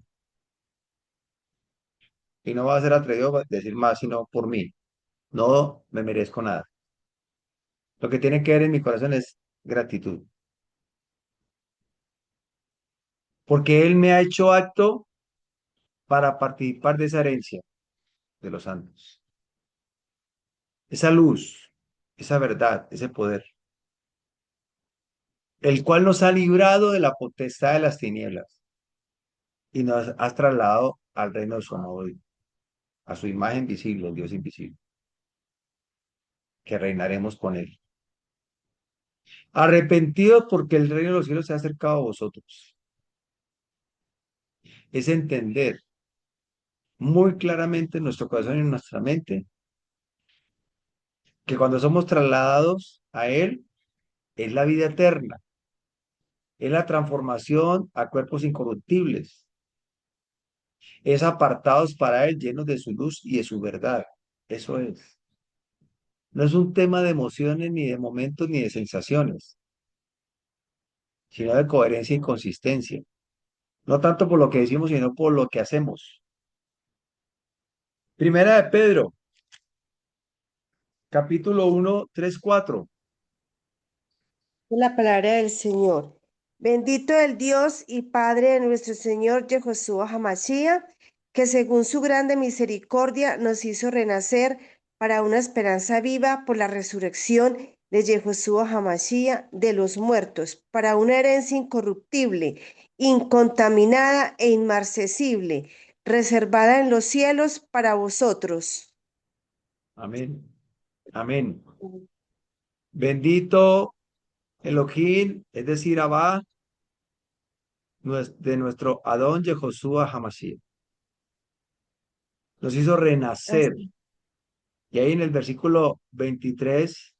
y no voy a ser atrevido a decir más sino por mí. No me merezco nada. Lo que tiene que ver en mi corazón es gratitud, porque Él me ha hecho acto para participar de esa herencia de los santos. Esa luz, esa verdad, ese poder, el cual nos ha librado de la potestad de las tinieblas y nos ha trasladado al reino de su amado, a su imagen visible, el Dios invisible, que reinaremos con Él. Arrepentidos porque el reino de los cielos se ha acercado a vosotros. Es entender muy claramente en nuestro corazón y en nuestra mente que cuando somos trasladados a Él, es la vida eterna, es la transformación a cuerpos incorruptibles, es apartados para Él, llenos de su luz y de su verdad. Eso es. No es un tema de emociones, ni de momentos, ni de sensaciones, sino de coherencia y consistencia. No tanto por lo que decimos, sino por lo que hacemos. Primera de Pedro, capítulo 1, 3, 4. La palabra del Señor. Bendito el Dios y Padre de nuestro Señor Yehoshua Hamashiach, que según su grande misericordia nos hizo renacer para una esperanza viva por la resurrección de Yehoshua Hamashiach de los muertos, para una herencia incorruptible, incontaminada e inmarcesible, reservada en los cielos para vosotros. Amén. Amén. Bendito Elohim, es decir, Abba, de nuestro Adón Yehoshua Hamashiach. Nos hizo renacer. Así. Y ahí en el versículo 23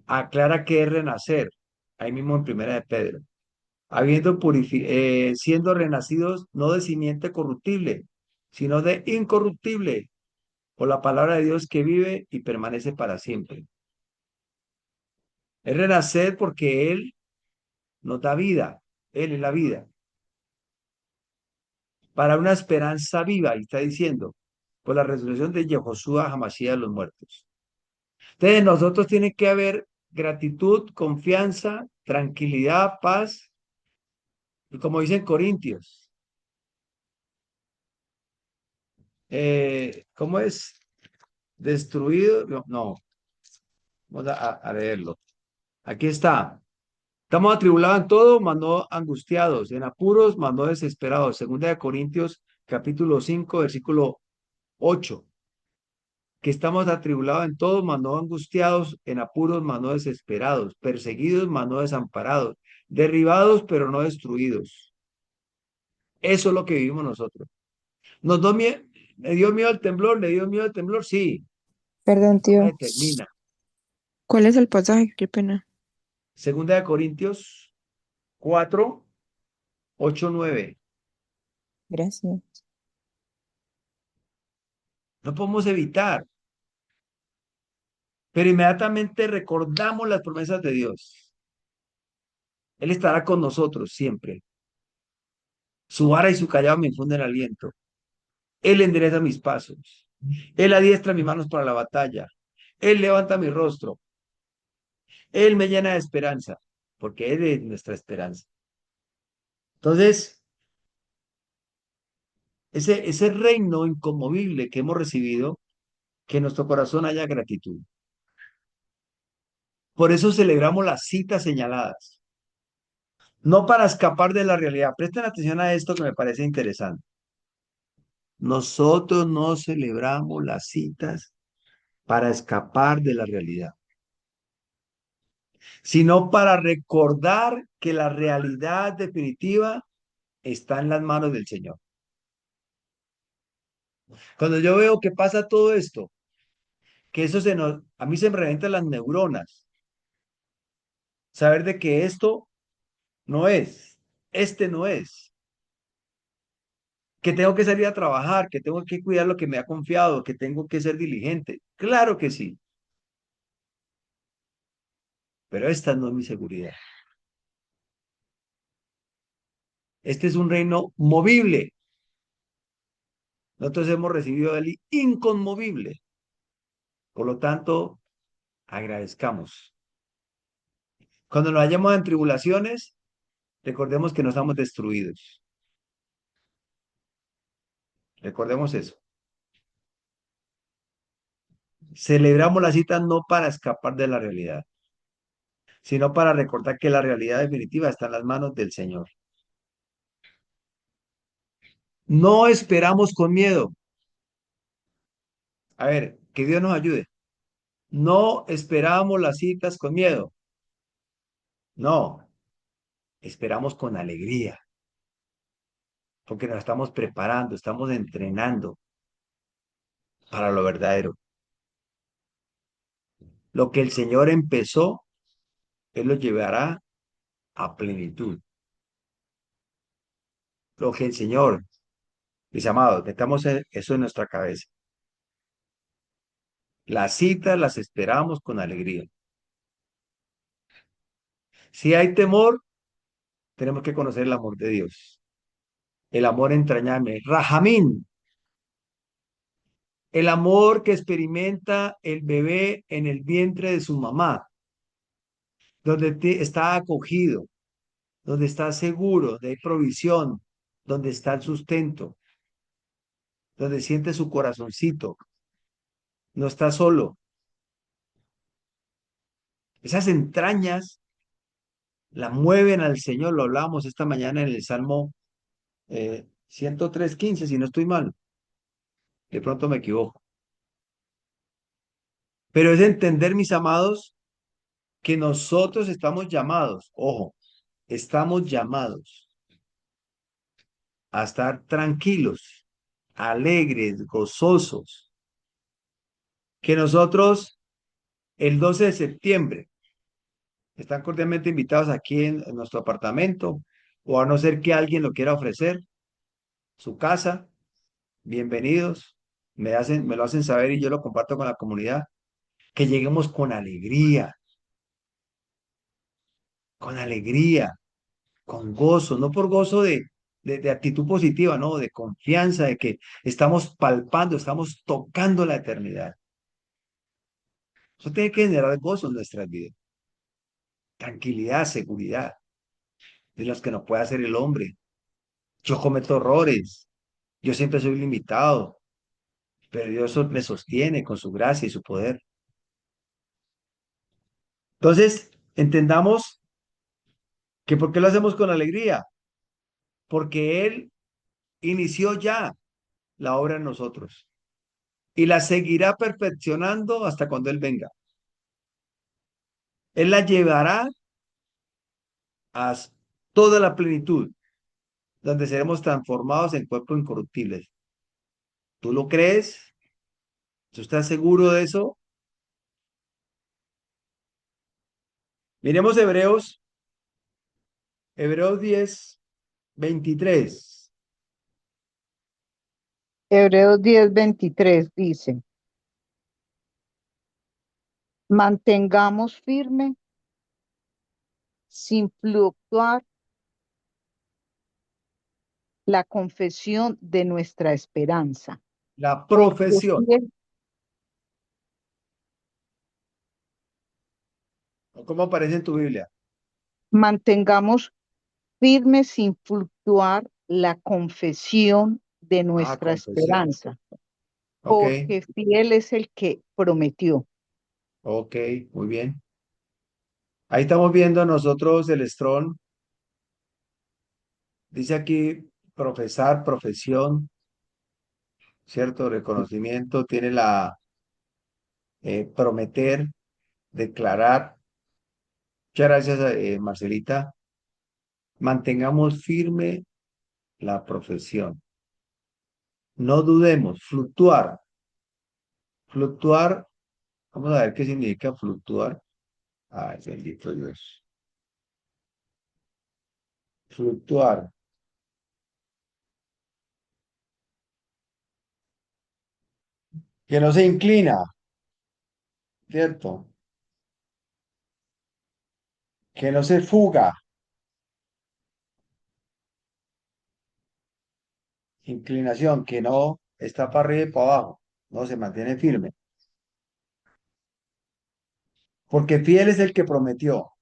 aclara que es renacer. Ahí mismo en Primera de Pedro. Siendo renacidos no de simiente corruptible, sino de incorruptible, por la palabra de Dios que vive y permanece para siempre. Es renacer porque Él nos da vida, Él es la vida, para una esperanza viva, y está diciendo, por la resurrección de Yehoshua Hamashiach de los muertos. Entonces, nosotros tiene que haber gratitud, confianza, tranquilidad, paz, y como dicen Corintios, ¿cómo es? Destruido, no, no. Vamos a leerlo. Aquí está. Estamos atribulados en todo, mas no angustiados. En apuros, mas no desesperados. Segunda de Corintios, capítulo 5, versículo 8. Que estamos atribulados en todo, mas no angustiados, en apuros, mas no desesperados, perseguidos, mas no desamparados, derribados, pero no destruidos. Eso es lo que vivimos nosotros. Nos dio miedo, ¿le dio miedo el temblor? ¿Le dio miedo el temblor? Sí. Perdón, No me tío. determina. ¿Cuál es el pasaje? Qué pena. Segunda de Corintios 4, 8, 9. Gracias. No podemos evitar, pero inmediatamente recordamos las promesas de Dios. Él estará con nosotros siempre. Su vara y su callado me infunden aliento. Él endereza mis pasos. Él adiestra mis manos para la batalla. Él levanta mi rostro. Él me llena de esperanza, porque Él es nuestra esperanza. Entonces, ese reino inconmovible que hemos recibido, que en nuestro corazón haya gratitud. Por eso celebramos las citas señaladas, no para escapar de la realidad. Presten atención a esto que me parece interesante. Nosotros no celebramos las citas para escapar de la realidad, sino para recordar que la realidad definitiva está en las manos del Señor. Cuando yo veo que pasa todo esto, que eso a mí se me revientan las neuronas, saber de que esto no es, este no es, que tengo que salir a trabajar, que tengo que cuidar lo que me ha confiado, que tengo que ser diligente. Claro que sí, pero esta no es mi seguridad. Este es un reino movible. Nosotros hemos recibido el inconmovible. Por lo tanto, agradezcamos. Cuando nos hallemos en tribulaciones, recordemos que no estamos destruidos. Recordemos eso. Celebramos la cita no para escapar de la realidad, sino para recordar que la realidad definitiva está en las manos del Señor. No esperamos con miedo. A ver, que Dios nos ayude. No esperamos las citas con miedo. No, esperamos con alegría, porque nos estamos preparando, estamos entrenando para lo verdadero. Lo que el Señor empezó, Él lo llevará a plenitud. Lo que el Señor, mis amados, metamos eso en nuestra cabeza. Las citas las esperamos con alegría. Si hay temor, tenemos que conocer el amor de Dios. El amor entrañable, Rahamín, el amor que experimenta el bebé en el vientre de su mamá, donde está acogido, donde está seguro, donde hay provisión, donde está el sustento, donde siente su corazoncito, no está solo. Esas entrañas la mueven al Señor, lo hablábamos esta mañana en el Salmo 103:15, si no estoy mal, de pronto me equivoco. Pero es entender, mis amados, que nosotros estamos llamados, ojo, estamos llamados a estar tranquilos, alegres, gozosos, que nosotros el 12 de septiembre están cordialmente invitados aquí en nuestro apartamento, o a no ser que alguien lo quiera ofrecer, su casa, bienvenidos, me lo hacen saber y yo lo comparto con la comunidad, que lleguemos con alegría, con gozo, no por gozo de actitud positiva, no, de confianza, de que estamos palpando, estamos tocando la eternidad. Eso tiene que generar gozo en nuestras vidas, tranquilidad, seguridad, de los que no puede hacer el hombre. Yo cometo errores, yo siempre soy limitado, pero Dios me sostiene con su gracia y su poder. Entonces, entendamos que ¿por qué lo hacemos con alegría? Porque Él inició ya la obra en nosotros y la seguirá perfeccionando hasta cuando Él venga. Él la llevará a toda la plenitud, donde seremos transformados en cuerpos incorruptibles. ¿Tú lo crees? ¿Tú estás seguro de eso? Miremos Hebreos 10:23. Hebreos 10:23 dice, mantengamos firme sin fluctuar la confesión de nuestra esperanza. La Porque profesión. fiel- ¿Cómo aparece en tu Biblia? Mantengamos firme sin fluctuar la confesión de Ah, nuestra confesión. esperanza, Ok, porque fiel es el que prometió. ok, muy bien. Ahí estamos viendo nosotros el Strong. Dice aquí profesar, profesión, ¿cierto? Reconocimiento, tiene la prometer, declarar. Muchas gracias, Marcelita. Mantengamos firme la profesión. No dudemos, fluctuar. Fluctuar, vamos a ver qué significa fluctuar. Ay, bendito Dios. Fluctuar. Que no se inclina, ¿cierto? Que no se fuga. Inclinación, que no está para arriba y para abajo. No se mantiene firme. Porque fiel es el que prometió.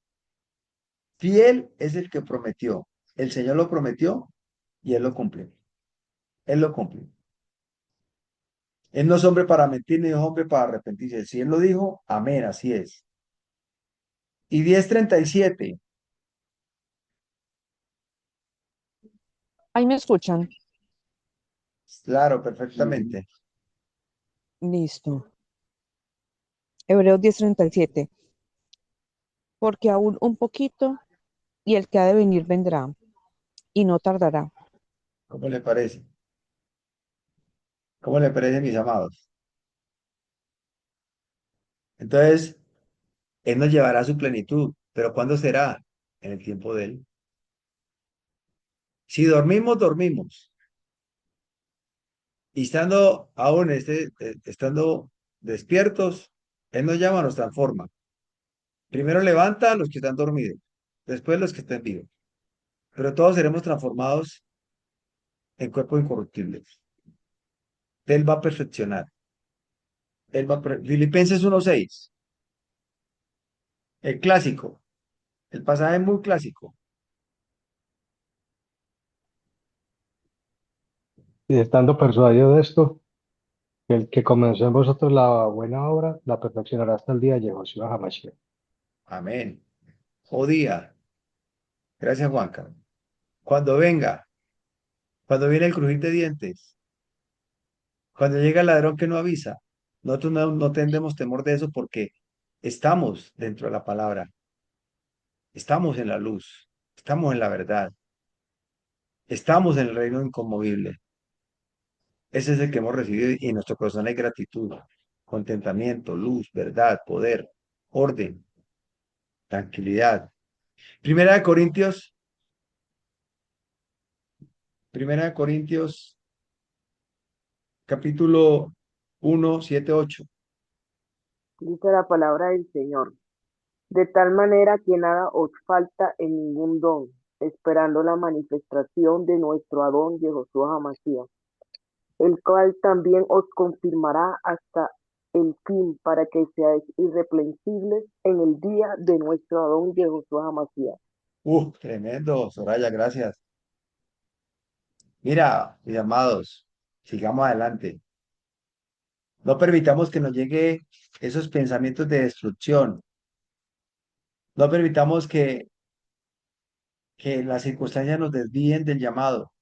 Fiel es el que prometió. El Señor lo prometió y Él lo cumple. Él lo cumple. Él no es hombre para mentir ni es hombre para arrepentirse. Si Él lo dijo, amén, así es. Y 10:37. Ahí me escuchan. Claro, perfectamente. Listo. Hebreos 10:37. Porque aún un poquito y el que ha de venir vendrá y no tardará. ¿Cómo le parece? ¿Cómo le parece, mis amados? Entonces, Él nos llevará a su plenitud. ¿Pero cuándo será? En el tiempo de Él. Si dormimos, dormimos. Y estando aún estando despiertos, Él nos llama, nos transforma. Primero levanta a los que están dormidos, después los que estén vivos. Pero todos seremos transformados en cuerpos incorruptibles. Él va a perfeccionar. Filipenses 1:6, el clásico, el pasaje muy clásico. Y estando persuadido de esto, que el que comenzó en vosotros la buena obra, la perfeccionará hasta el día de Yeshua HaMashiach. Amén. Jodía. Gracias, Juanca. Cuando venga, cuando viene el crujir de dientes, cuando llega el ladrón que no avisa, nosotros no tendremos temor de eso porque estamos dentro de la palabra, estamos en la luz, estamos en la verdad, estamos en el reino inconmovible. Ese es el que hemos recibido y en nuestro corazón hay gratitud, contentamiento, luz, verdad, poder, orden, tranquilidad. Primera de Corintios, Primera de Corintios, capítulo 1:7-8. Dice la palabra del Señor. De tal manera que nada os falta en ningún don, esperando la manifestación de nuestro Adón Yehoshua Hamashiach, el cual también os confirmará hasta el fin para que seáis irreprensibles en el día de nuestro Adón Yehoshua Hamashiach. Tremendo, Soraya, gracias. Mira, mis amados, sigamos adelante. No permitamos que nos llegue esos pensamientos de destrucción. No permitamos que las circunstancias nos desvíen del llamado,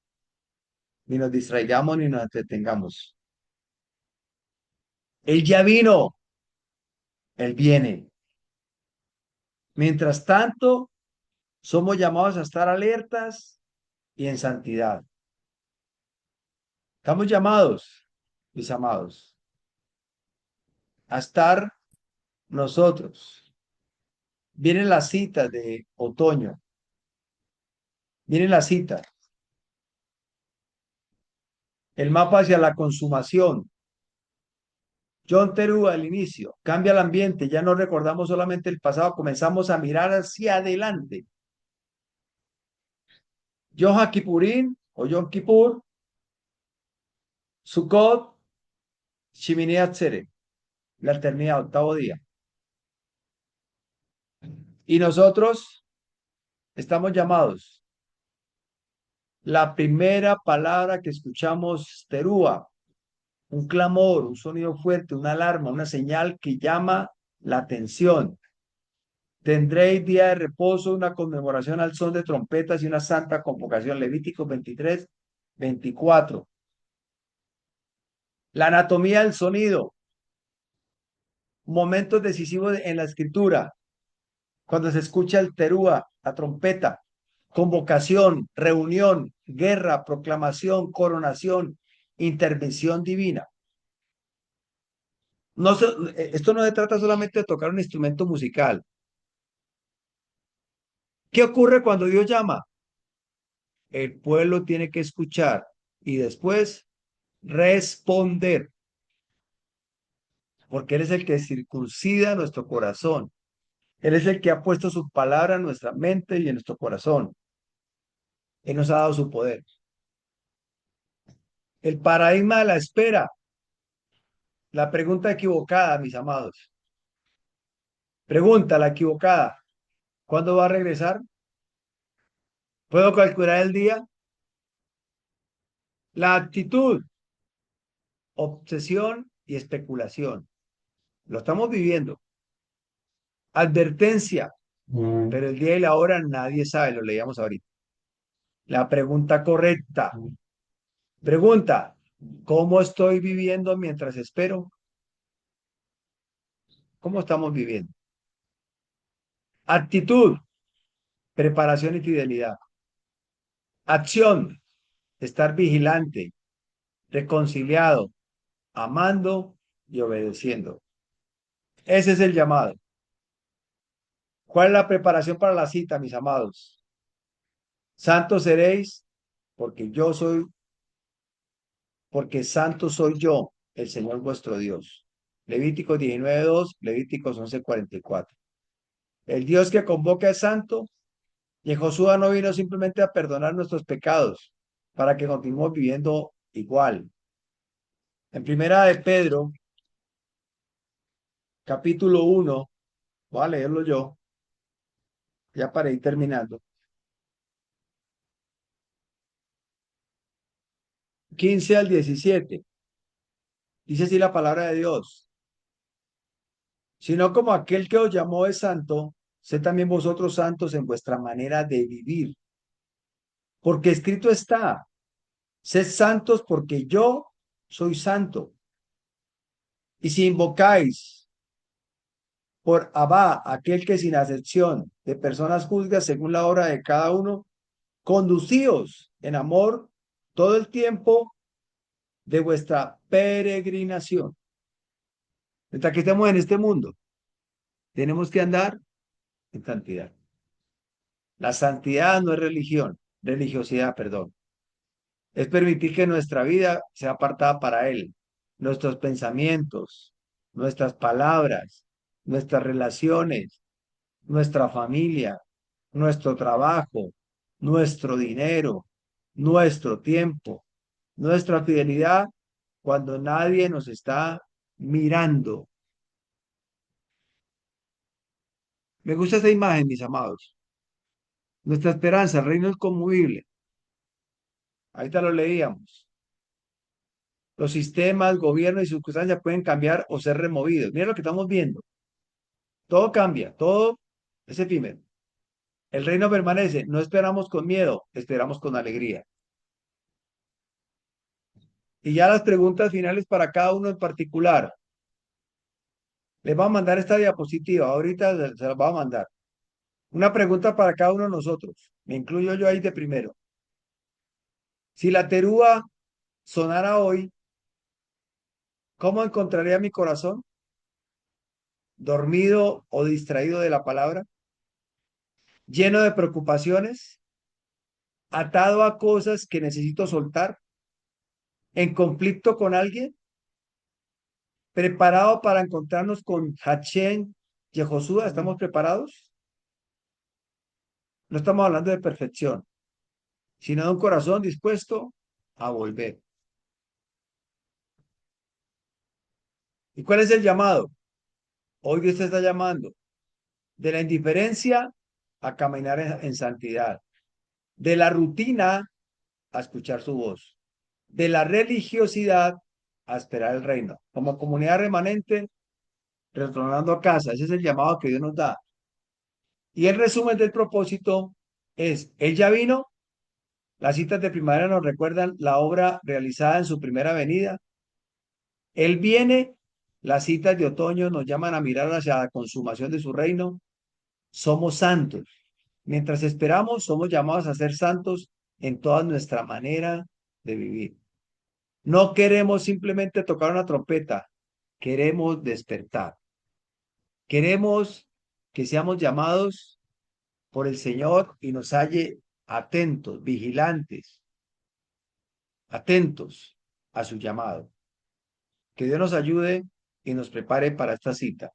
ni nos distraigamos ni nos entretengamos. Él ya vino, Él viene. Mientras tanto, somos llamados a estar alertas y en santidad. Estamos llamados, mis amados, a estar nosotros. Vienen las citas de otoño. Vienen las citas. El mapa hacia la consumación. John Terú al inicio. Cambia el ambiente. Ya no recordamos solamente el pasado. Comenzamos a mirar hacia adelante. Yom Kippurín o Yom Kippur. Sukkot. Shemini Atzeret. La eternidad, octavo día. Y nosotros estamos llamados. La primera palabra que escuchamos, terúa, un clamor, un sonido fuerte, una alarma, una señal que llama la atención. Tendréis día de reposo, una conmemoración al son de trompetas y una santa convocación. Levítico 23, 24. La anatomía del sonido. Momentos decisivos en la escritura. Cuando se escucha el terúa, la trompeta. Convocación, reunión, guerra, proclamación, coronación, intervención divina. No, esto no se trata solamente de tocar un instrumento musical. ¿Qué ocurre cuando Dios llama? El pueblo tiene que escuchar y después responder, porque Él es el que circuncida nuestro corazón. Él es el que ha puesto su palabra en nuestra mente y en nuestro corazón. Él nos ha dado su poder. El paradigma de la espera. La pregunta equivocada, mis amados. Pregunta la equivocada. ¿Cuándo va a regresar? ¿Puedo calcular el día? La actitud. Obsesión y especulación. Lo estamos viviendo. Advertencia, pero el día y la hora nadie sabe, lo leíamos ahorita. La pregunta correcta. Pregunta, ¿cómo estoy viviendo mientras espero? ¿Cómo estamos viviendo? Actitud, preparación y fidelidad. Acción, estar vigilante, reconciliado, amando y obedeciendo. Ese es el llamado. ¿Cuál es la preparación para la cita, mis amados? Santos seréis, porque santo soy yo, el Señor vuestro Dios. Levíticos 19:2, Levíticos 11:44. El Dios que convoca es santo y Josué no vino simplemente a perdonar nuestros pecados para que continuemos viviendo igual. En primera de Pedro, capítulo 1, voy a leerlo yo, ya para ir terminando. 15 al 17. Dice así la palabra de Dios. Sino como aquel que os llamó es santo, sed también vosotros santos en vuestra manera de vivir. Porque escrito está, sed santos porque yo soy santo. Y si invocáis por Abba, aquel que sin acepción de personas juzga según la obra de cada uno, conducíos en amor todo el tiempo de vuestra peregrinación. Mientras que estemos en este mundo, tenemos que andar en santidad. La santidad no es religión, religiosidad, perdón. Es permitir que nuestra vida sea apartada para Él, nuestros pensamientos, nuestras palabras, nuestras relaciones, nuestra familia, nuestro trabajo, nuestro dinero, nuestro tiempo, nuestra fidelidad cuando nadie nos está mirando. Me gusta esta imagen, mis amados. Nuestra esperanza, el reino inconmovible. Ahorita lo leíamos. Los sistemas, gobiernos y circunstancias pueden cambiar o ser removidos. Mira lo que estamos viendo. Todo cambia, todo es efímero. El reino permanece. No esperamos con miedo, esperamos con alegría. Y ya las preguntas finales para cada uno en particular. Les voy a mandar esta diapositiva. Ahorita se las voy a mandar. Una pregunta para cada uno de nosotros. Me incluyo yo ahí de primero. Si la terúa sonara hoy, ¿cómo encontraría mi corazón? ¿Dormido o distraído de la palabra? ¿Lleno de preocupaciones? ¿Atado a cosas que necesito soltar? ¿En conflicto con alguien? ¿Preparado para encontrarnos con Hachén y Josué? ¿Estamos preparados? No estamos hablando de perfección, sino de un corazón dispuesto a volver. ¿Y cuál es el llamado? Hoy Dios te está llamando de la indiferencia a caminar en santidad, de la rutina a escuchar su voz, de la religiosidad a esperar el reino. Como comunidad remanente, retornando a casa, ese es el llamado que Dios nos da. Y el resumen del propósito es, Él ya vino, las citas de primavera nos recuerdan la obra realizada en su primera venida. Él viene, las citas de otoño nos llaman a mirar hacia la consumación de su reino. Somos santos. Mientras esperamos, somos llamados a ser santos en toda nuestra manera de vivir. No queremos simplemente tocar una trompeta, queremos despertar. Queremos que seamos llamados por el Señor y nos halle atentos, vigilantes, atentos a su llamado. Que Dios nos ayude y nos prepare para esta cita.